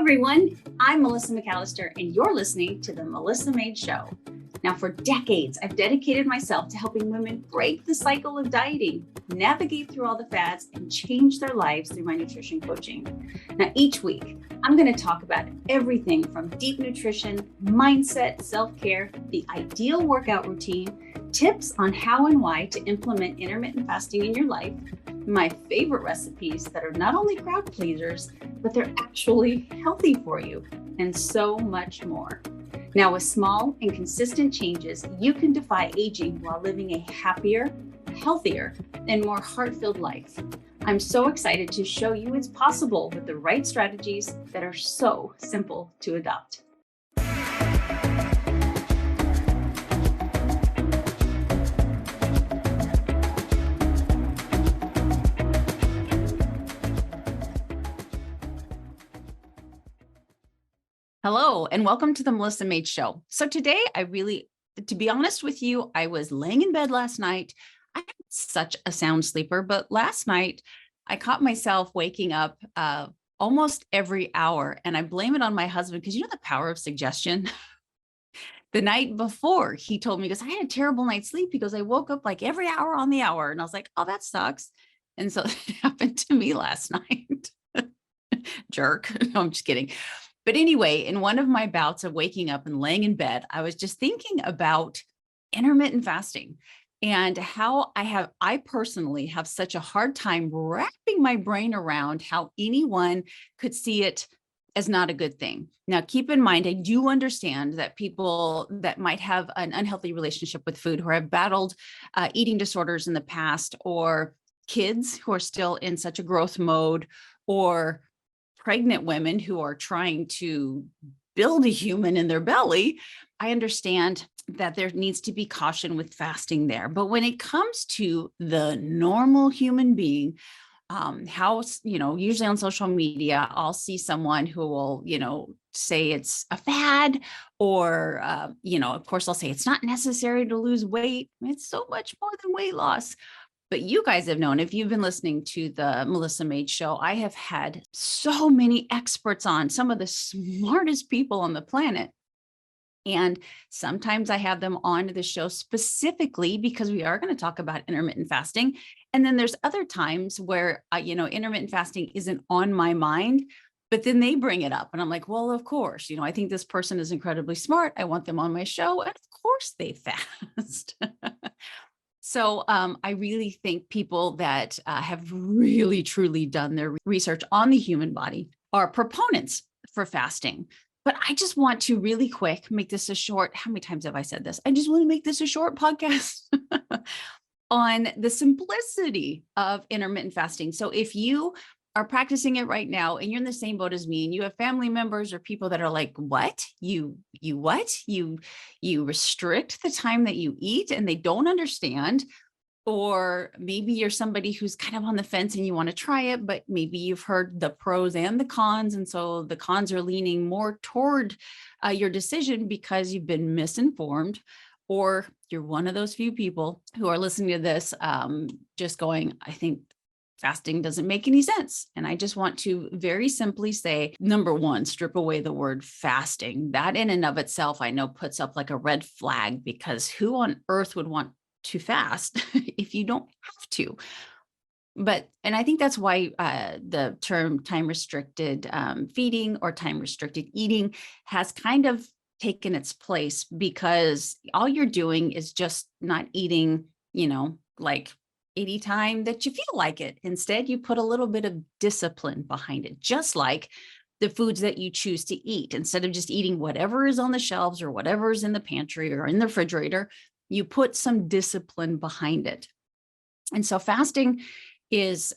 everyone. I'm Melissa McAllister, and you're listening to The Melissa Made Show. Now, for decades, I've dedicated myself to helping women break the cycle of dieting, navigate through all the fads, and change their lives through my nutrition coaching. Now, each week, I'm going to talk about everything from deep nutrition, mindset, self-care, the ideal workout routine, tips on how and why to implement intermittent fasting in your life, my favorite recipes that are not only crowd pleasers, but they're actually healthy for you, and so much more. Now, with small and consistent changes, you can defy aging while living a happier, healthier, and more heart-filled life. I'm so excited to show you it's possible with the right strategies that are so simple to adopt. Hello, and welcome to the Melissa Made Show. So today, to be honest with you, I was laying in bed last night. I'm such a sound sleeper, but last night I caught myself waking up almost every hour, and I blame it on my husband because you know the power of suggestion. The night before, he told me, because I had a terrible night's sleep because I woke up like every hour on the hour, and I was like, oh, that sucks. And so it happened to me last night. Jerk. No, I'm just kidding. But anyway, in one of my bouts of waking up and laying in bed, I was just thinking about intermittent fasting and how I personally have such a hard time wrapping my brain around how anyone could see it as not a good thing. Now, keep in mind, I do understand that people that might have an unhealthy relationship with food, who have battled eating disorders in the past, or kids who are still in such a growth mode, or pregnant women who are trying to build a human in their belly, I understand that there needs to be caution with fasting there. But when it comes to the normal human being, usually on social media, I'll see someone who will, say it's a fad, or, of course, I'll say it's not necessary to lose weight. It's so much more than weight loss. But you guys have known, if you've been listening to the Melissa Made Show, I have had so many experts on, some of the smartest people on the planet. And sometimes I have them on the show specifically because we are going to talk about intermittent fasting. And then there's other times where, intermittent fasting isn't on my mind, but then they bring it up. And I'm like, well, of course, I think this person is incredibly smart. I want them on my show. And of course they fast. So I really think people that have really, truly done their research on the human body are proponents for fasting. But I just want to really quick make this a short, how many times have I said this? I just want to make this a short podcast on the simplicity of intermittent fasting. So if you are practicing it right now and you're in the same boat as me and you have family members or people that are like, what? You restrict the time that you eat, and they don't understand. Or maybe you're somebody who's kind of on the fence and you want to try it, but maybe you've heard the pros and the cons. And so the cons are leaning more toward your decision because you've been misinformed, or you're one of those few people who are listening to this just going, I think fasting doesn't make any sense. And I just want to very simply say, number one, strip away the word fasting. That in and of itself, I know puts up like a red flag, because who on earth would want to fast if you don't have to? And I think that's why the term time restricted feeding or time restricted eating has kind of taken its place, because all you're doing is just not eating, like anytime that you feel like it. Instead, you put a little bit of discipline behind it, just like the foods that you choose to eat. Instead of just eating whatever is on the shelves or whatever is in the pantry or in the refrigerator, you put some discipline behind it. And so fasting is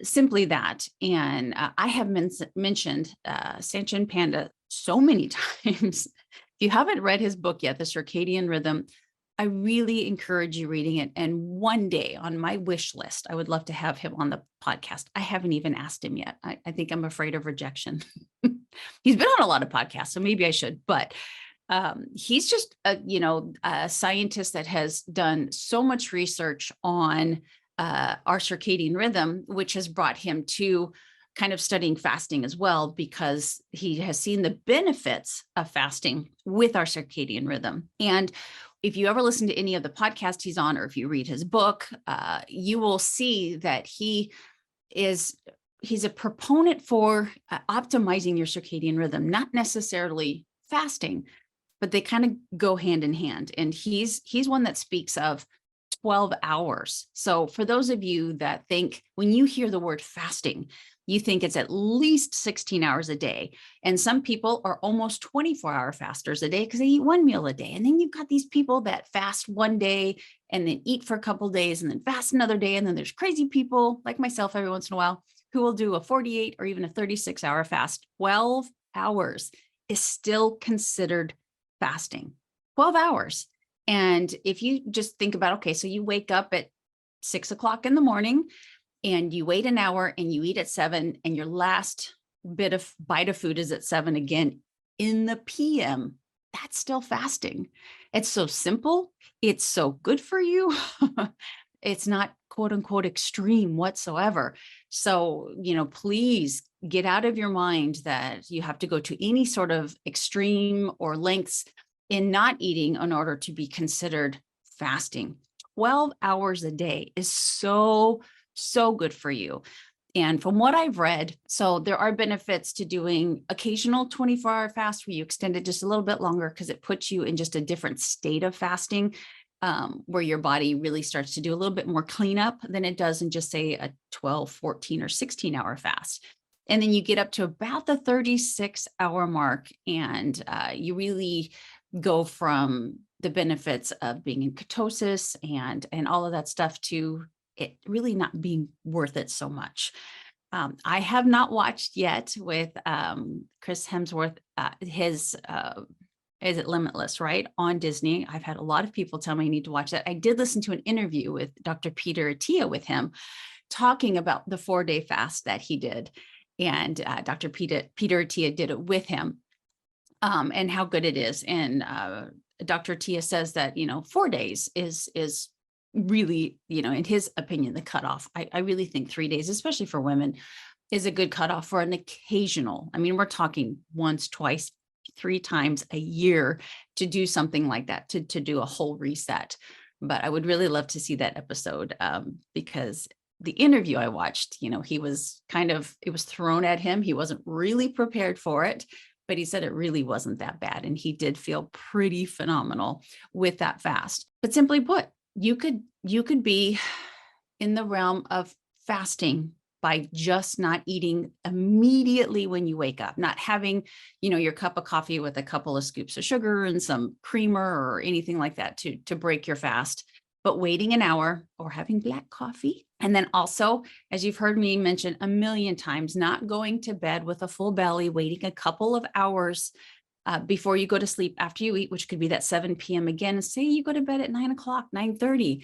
simply that. And I have mentioned Sanchin Panda so many times. If you haven't read his book yet, The Circadian Rhythm, I really encourage you reading it. And one day on my wish list, I would love to have him on the podcast. I haven't even asked him yet. I think I'm afraid of rejection. He's been on a lot of podcasts, so maybe I should, but he's just a scientist that has done so much research on our circadian rhythm, which has brought him to kind of studying fasting as well, because he has seen the benefits of fasting with our circadian rhythm. And if you ever listen to any of the podcasts he's on, or if you read his book, you will see that he's a proponent for optimizing your circadian rhythm, not necessarily fasting, but they kind of go hand in hand. And he's one that speaks of 12 hours. So for those of you that think, when you hear the word fasting, you think it's at least 16 hours a day. And some people are almost 24-hour fasters a day because they eat one meal a day. And then you've got these people that fast one day and then eat for a couple of days and then fast another day. And then there's crazy people like myself every once in a while who will do a 48 or even a 36-hour fast. 12 hours is still considered fasting. 12 hours. And if you just think about, okay, so you wake up at 6 o'clock in the morning and you wait an hour and you eat at 7, and your last bite of food is at 7 again in the PM, that's still fasting. It's so simple. It's so good for you. It's not quote unquote extreme whatsoever. So, please get out of your mind that you have to go to any sort of extreme or lengths in not eating in order to be considered fasting. 12 hours a day is so good for you. And from what I've read, so there are benefits to doing occasional 24-hour fast where you extend it just a little bit longer, because it puts you in just a different state of fasting, where your body really starts to do a little bit more cleanup than it does in just say a 12, 14, or 16-hour fast. And then you get up to about the 36-hour mark, and you really go from the benefits of being in ketosis and all of that stuff to it really not being worth it so much. I have not watched yet with Chris Hemsworth, is it Limitless, right? On Disney. I've had a lot of people tell me I need to watch that. I did listen to an interview with Dr. Peter Attia with him, talking about the 4-day fast that he did. And Dr. Peter Attia did it with him, and how good it is. And Dr. Attia says that, 4 days is really, in his opinion, the cutoff. I really think 3 days, especially for women, is a good cutoff for an occasional. I mean, we're talking once, twice, 3 times a year to do something like that, to do a whole reset. But I would really love to see that episode, because the interview I watched, it was thrown at him. He wasn't really prepared for it, but he said it really wasn't that bad. And he did feel pretty phenomenal with that fast. But simply put, you could be in the realm of fasting by just not eating immediately when you wake up, not having, your cup of coffee with a couple of scoops of sugar and some creamer or anything like that to break your fast, but waiting an hour or having black coffee. And then also, as you've heard me mention a million times, not going to bed with a full belly, waiting a couple of hours before you go to sleep after you eat, which could be that 7 p.m. again. Say you go to bed at 9 o'clock, 9:30,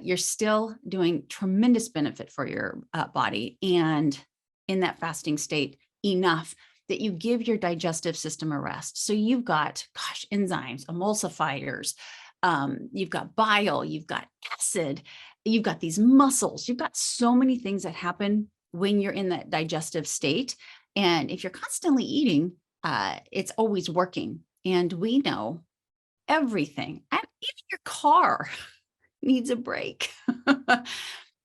you're still doing tremendous benefit for your body. And in that fasting state, enough that you give your digestive system a rest. So you've got, enzymes, emulsifiers, you've got bile, you've got acid, you've got these muscles, you've got so many things that happen when you're in that digestive state. And if you're constantly eating, it's always working. And we know everything, and even your car needs a break.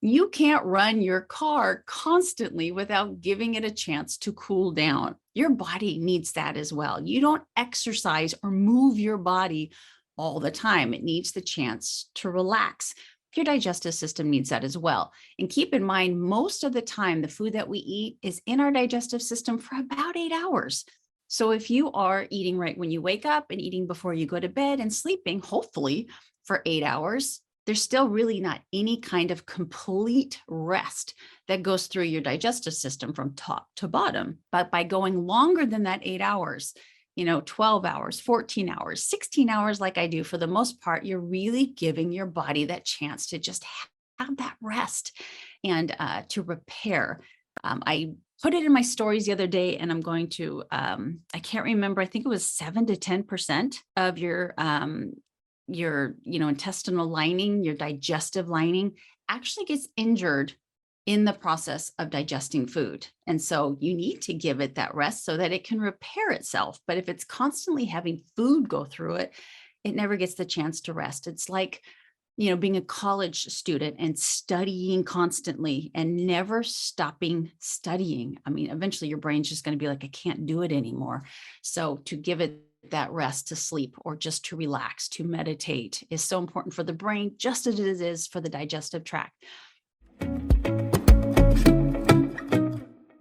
You can't run your car constantly without giving it a chance to cool down. Your body needs that as well. You don't exercise or move your body all the time. It needs the chance to relax. Your digestive system needs that as well. And keep in mind, most of the time, the food that we eat is in our digestive system for about 8 hours. So if you are eating right when you wake up and eating before you go to bed and sleeping, hopefully for 8 hours, there's still really not any kind of complete rest that goes through your digestive system from top to bottom. But by going longer than that 8 hours, 12 hours, 14 hours, 16 hours, like I do for the most part, you're really giving your body that chance to just have that rest and to repair. I put it in my stories the other day, and I'm going to, I can't remember, I think it was 7 to 10% of your intestinal lining, your digestive lining actually gets injured in the process of digesting food. And so you need to give it that rest so that it can repair itself. But if it's constantly having food go through it, it never gets the chance to rest. It's like, being a college student and studying constantly and never stopping studying. I mean, eventually your brain's just going to be like, I can't do it anymore. So to give it that rest, to sleep, or just to relax, to meditate, is so important for the brain, just as it is for the digestive tract.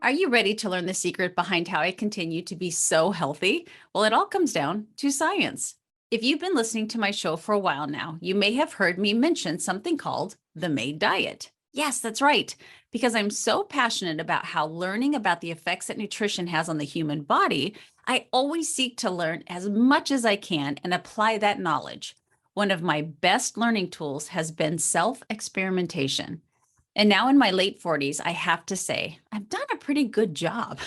Are you ready to learn the secret behind how I continue to be so healthy? Well, it all comes down to science. If you've been listening to my show for a while now, you may have heard me mention something called the MAID diet. Yes, that's right, because I'm so passionate about how learning about the effects that nutrition has on the human body, I always seek to learn as much as I can and apply that knowledge. One of my best learning tools has been self-experimentation. And now in my late 40s, I have to say, I've done a pretty good job.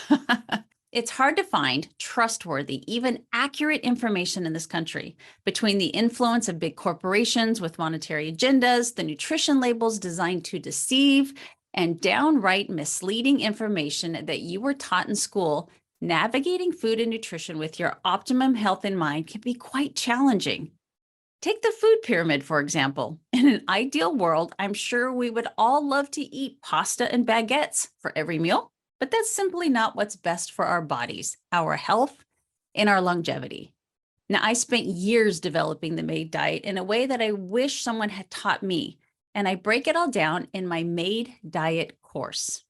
It's hard to find trustworthy, even accurate information in this country. Between the influence of big corporations with monetary agendas, the nutrition labels designed to deceive, and downright misleading information that you were taught in school, navigating food and nutrition with your optimum health in mind can be quite challenging. Take the food pyramid, for example. In an ideal world, I'm sure we would all love to eat pasta and baguettes for every meal. But that's simply not what's best for our bodies, our health, and our longevity. Now, I spent years developing the MAID diet in a way that I wish someone had taught me, and I break it all down in my MAID diet course.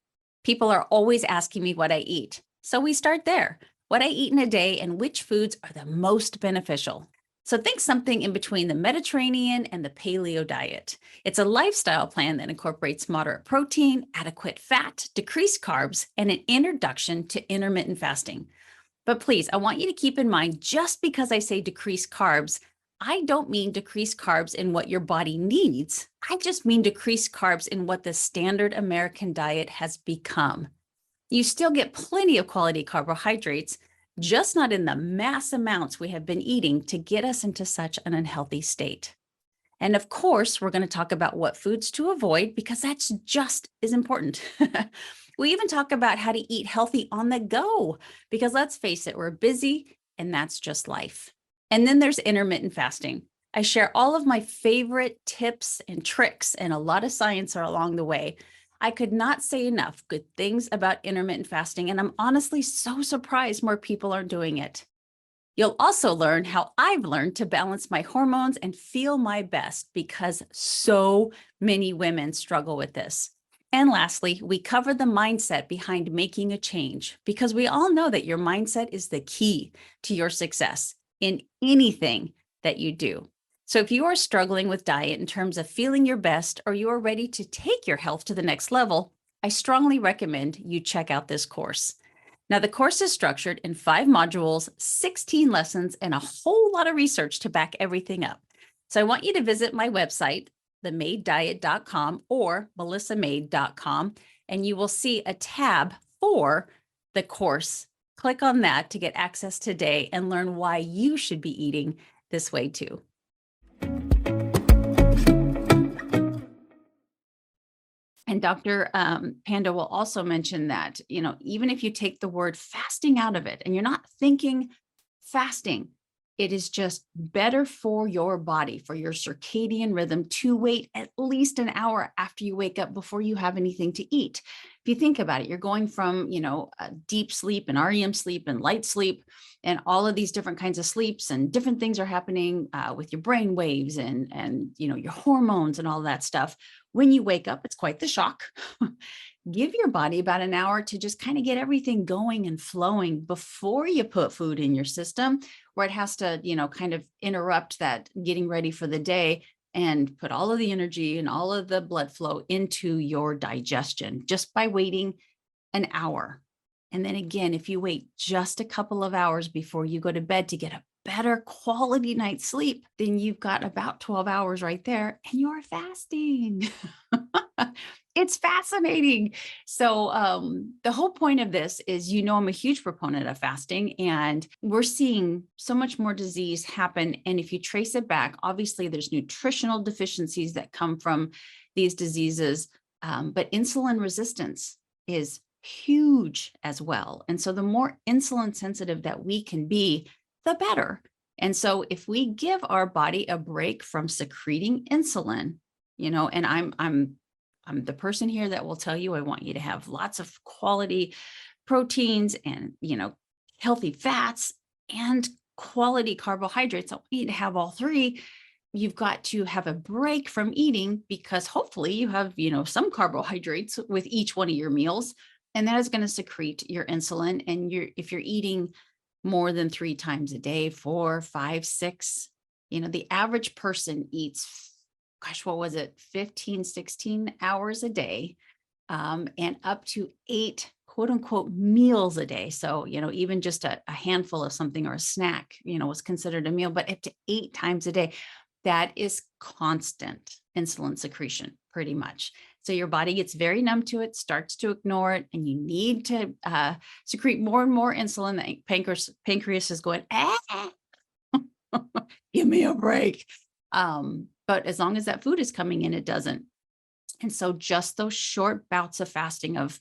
People are always asking me what I eat, so we start there. What I eat in a day and which foods are the most beneficial. So think something in between the Mediterranean and the paleo diet. It's a lifestyle plan that incorporates moderate protein, adequate fat, decreased carbs, and an introduction to intermittent fasting. But please, I want you to keep in mind, just because I say decreased carbs, I don't mean decreased carbs in what your body needs. I just mean decreased carbs in what the standard American diet has become. You still get plenty of quality carbohydrates, just not in the mass amounts we have been eating to get us into such an unhealthy state. And of course, we're going to talk about what foods to avoid, because that's just as important. We even talk about how to eat healthy on the go, because let's face it, we're busy and that's just life. And then there's intermittent fasting. I share all of my favorite tips and tricks, and a lot of science are along the way. I could not say enough good things about intermittent fasting, and I'm honestly so surprised more people aren't doing it. You'll also learn how I've learned to balance my hormones and feel my best, because so many women struggle with this. And lastly, we cover the mindset behind making a change, because we all know that your mindset is the key to your success in anything that you do. So if you are struggling with diet in terms of feeling your best, or you are ready to take your health to the next level, I strongly recommend you check out this course. Now, the course is structured in 5 modules, 16 lessons, and a whole lot of research to back everything up. So I want you to visit my website, themaiddiet.com or melissamaid.com, and you will see a tab for the course. Click on that to get access today and learn why you should be eating this way too. And Dr. Panda will also mention that, even if you take the word fasting out of it and you're not thinking fasting, it is just better for your body, for your circadian rhythm, to wait at least an hour after you wake up before you have anything to eat. If you think about it, you're going from, deep sleep and REM sleep and light sleep and all of these different kinds of sleeps, and different things are happening with your brain waves and your hormones and all that stuff. When you wake up, it's quite the shock. Give your body about an hour to just kind of get everything going and flowing before you put food in your system, where it has to, kind of interrupt that getting ready for the day and put all of the energy and all of the blood flow into your digestion just by waiting an hour. And then again, if you wait just a couple of hours before you go to bed to get a better quality night's sleep, then you've got about 12 hours right there and you're fasting. It's fascinating. So the whole point of this is, I'm a huge proponent of fasting, and we're seeing so much more disease happen. And if you trace it back, obviously there's nutritional deficiencies that come from these diseases. But insulin resistance is huge as well. And so the more insulin sensitive that we can be, the better. And so if we give our body a break from secreting insulin, and I'm the person here that will tell you, I want you to have lots of quality proteins and, healthy fats and quality carbohydrates. I want you to have all three. You've got to have a break from eating, because hopefully you have, some carbohydrates with each one of your meals, and that is going to secrete your insulin. And if you're eating more than 3 times a day, 4, 5, 6, the average person eats, gosh, what was it? 15, 16 hours a day, and up to 8 quote unquote meals a day. So, even just a handful of something or a snack, was considered a meal, but up to 8 times a day. That is constant insulin secretion, pretty much. So your body gets very numb to it, starts to ignore it, and you need to secrete more and more insulin. The pancreas is going, give me a break. But as long as that food is coming in, it doesn't. And so just those short bouts of fasting, of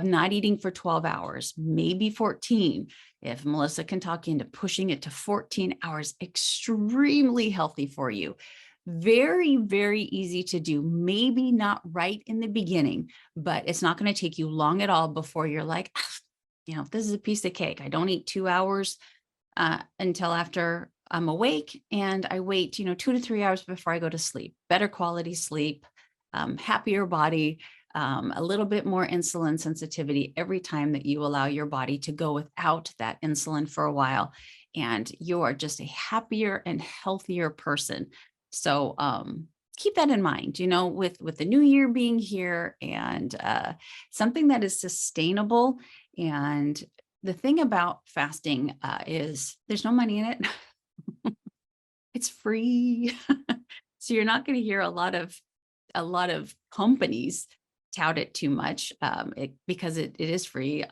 not eating for 12 hours, maybe 14, if Melissa can talk you into pushing it to 14 hours, extremely healthy for you. Very, very easy to do. Maybe not right in the beginning, but it's not going to take you long at all before you're like, this is a piece of cake. I don't eat 2 hours until after I'm awake, and I wait, 2 to 3 hours before I go to sleep. Better quality sleep, happier body, a little bit more insulin sensitivity every time that you allow your body to go without that insulin for a while. And you are just a happier and healthier person. So keep that in mind, with the new year being here, and something that is sustainable. And the thing about fasting is there's no money in it. It's free. So you're not going to hear a lot of companies tout it too much, because it is free.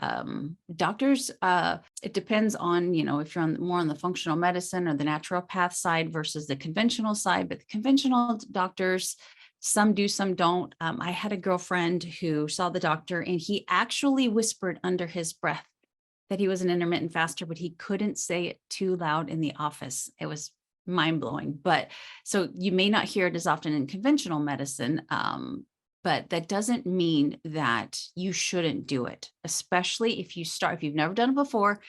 Doctors, it depends on, if you're more on the functional medicine or the naturopath side versus the conventional side, but the conventional doctors, some do, some don't. I had a girlfriend who saw the doctor, and he actually whispered under his breath that he was an intermittent faster, but he couldn't say it too loud in the office. It was mind-blowing. But so you may not hear it as often in conventional medicine, but that doesn't mean that you shouldn't do it, especially if you've never done it before,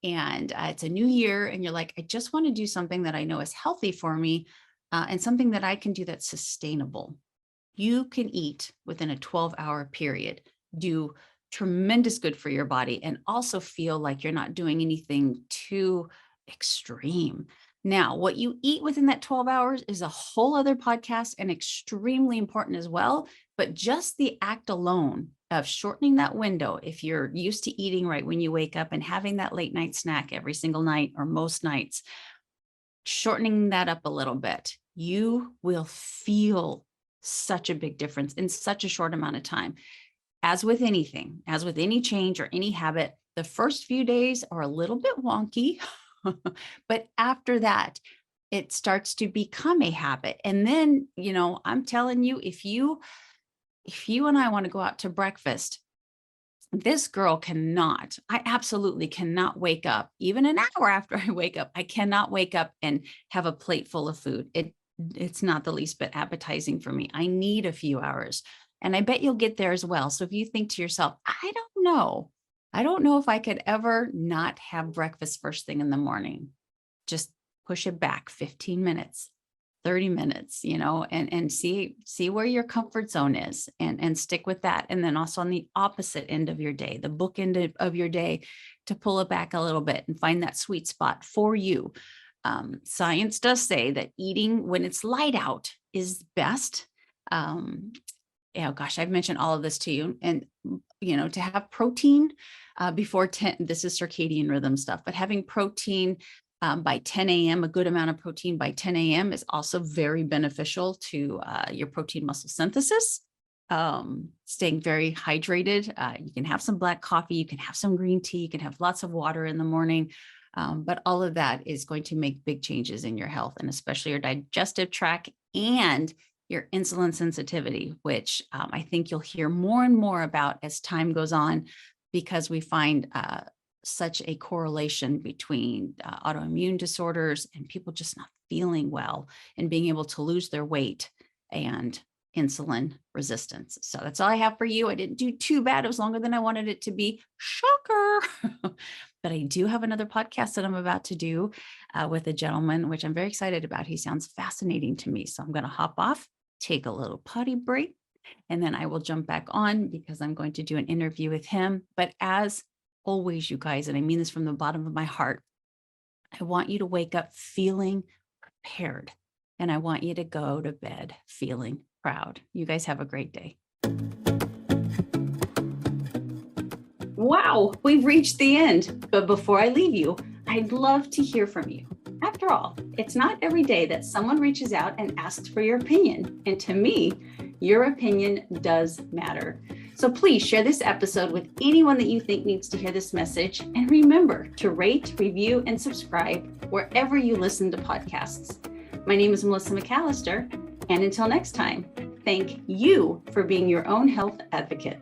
and it's a new year and you're like, I just want to do something that I know is healthy for me, and something that I can do that's sustainable. You can eat within a 12-hour period, do tremendous good for your body, and also feel like you're not doing anything too extreme. Now, what you eat within that 12 hours is a whole other podcast and extremely important as well. But just the act alone of shortening that window, if you're used to eating right when you wake up and having that late night snack every single night or most nights, shortening that up a little bit, you will feel such a big difference in such a short amount of time. As with anything, as with any change or any habit, the first few days are a little bit wonky. But after that, it starts to become a habit. And then, I'm telling you, if you and I want to go out to breakfast, this girl I absolutely cannot wake up, even an hour after I wake up. I cannot wake up and have a plate full of food. It's not the least bit appetizing for me. I need a few hours. And I bet you'll get there as well. So if you think to yourself, I don't know if I could ever not have breakfast first thing in the morning. Just push it back 15 minutes, 30 minutes, and see where your comfort zone is, and stick with that. And then also on the opposite end of your day, the bookend of your day, to pull it back a little bit and find that sweet spot for you. Science does say that eating when it's light out is best. I've mentioned all of this to you, and, to have protein before 10, this is circadian rhythm stuff, but having protein by 10 a.m., a good amount of protein by 10 a.m. is also very beneficial to your protein muscle synthesis. Staying very hydrated. You can have some black coffee, you can have some green tea, you can have lots of water in the morning. But all of that is going to make big changes in your health, and especially your digestive tract and your insulin sensitivity, which I think you'll hear more and more about as time goes on, because we find such a correlation between autoimmune disorders and people just not feeling well and being able to lose their weight and insulin resistance. So that's all I have for you. I didn't do too bad. It was longer than I wanted it to be. Shocker. But I do have another podcast that I'm about to do with a gentleman, which I'm very excited about. He sounds fascinating to me. So I'm going to hop off, take a little potty break, and then I will jump back on because I'm going to do an interview with him. But as always, you guys, and I mean this from the bottom of my heart, I want you to wake up feeling prepared, and I want you to go to bed feeling proud. You guys have a great day. Wow, we've reached the end. But before I leave you, I'd love to hear from you. After all, it's not every day that someone reaches out and asks for your opinion. And to me, your opinion does matter. So please share this episode with anyone that you think needs to hear this message. And remember to rate, review, and subscribe wherever you listen to podcasts. My name is Melissa McAllister. And until next time, thank you for being your own health advocate.